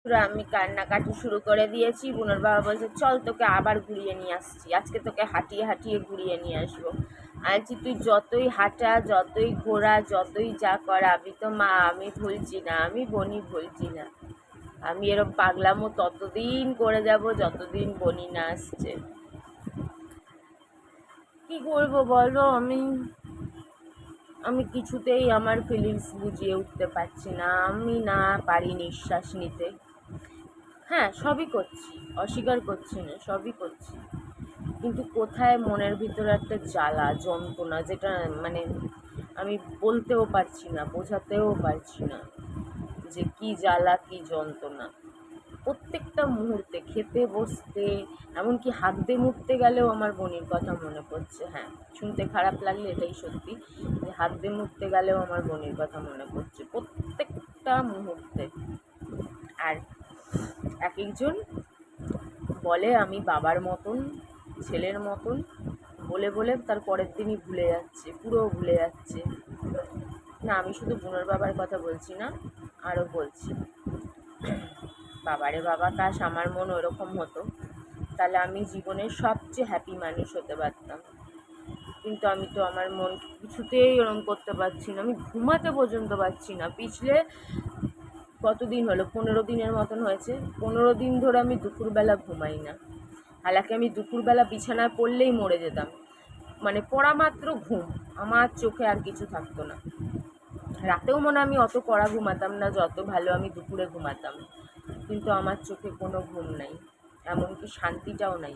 পুরো আমি কান্নাকাটি শুরু করে দিয়েছি। বুনোর বাবা বলছে চল তোকে আবার ঘুরিয়ে নিয়ে আসছি, আজকে তোকে হাঁটিয়ে হাঁটিয়ে ঘুরিয়ে নিয়ে আসবো। আজকে তুই যতই হাঁটা, যতই ঘোরা, যতই যা কর, আমি তো মা, আমি ভুলছি না, আমি বনি ভুলছি না। আমি এরকম পাগলামো ততদিন করে যাব যতদিন বনি না আসছে। কি করবো বলো, আমি কিছুতেই আমার ফিলিংস বুঝিয়ে উঠতে পারছি না। আমি না পারি নিঃশ্বাস নিতে। হ্যাঁ, সবই করছি, অস্বীকার করছি না, সবই করছি, কিন্তু কোথায় মনের ভিতরে একটা জ্বালা যন্ত্রণা, যেটা মানে আমি বলতেও পারছি না, বোঝাতেও পারছি না যে কি জ্বালা কি যন্ত্রণা। প্রত্যেকটা মুহূর্তে খেতে বসতে, এমনকি হাত দিয়ে মুততে গেলেও আমার বোনের কথা মনে পড়ছে। হ্যাঁ, শুনতে খারাপ লাগলে এটাই সত্যি যে হাত দিয়ে মুততে গেলেও আমার বোনের কথা মনে পড়ছে প্রত্যেকটা মুহূর্তে। আর এক একজন বলে আমি বাবার মতন, ছেলের মতন, বলে বলে তার পরের দিনই ভুলে যাচ্ছে, পুরো ভুলে যাচ্ছে। না, আমি শুধু বুনোর বাবার কথা বলছি না, আরও বলছি। বাবারে বাবা, কাশ আমার মন ওরকম হতো, তাহলে আমি জীবনের সবচেয়ে হ্যাপি মানুষ হতে পারতাম। কিন্তু আমি তো আমার মন কিছুতেই ওরম করতে পারছি না, আমি ঘুমাতে পর্যন্ত পারছি না। পিছলে কতদিন হলো, 15 দিনের মতন হয়েছে, 15 দিন ধরে আমি দুপুরবেলা ঘুমাই না। হালাকি আমি দুপুরবেলা বিছানায় পড়লেই মরে যেতাম, মানে পড়া মাত্র ঘুম, আমার চোখে আর কিছু থাকতো না। রাতেও মনে আমি অত কড়া ঘুমাতাম না যত ভালো আমি দুপুরে ঘুমাতাম, কিন্তু আমার চোখে কোনো ঘুম নাই, এমনকি শান্তিটাও নাই।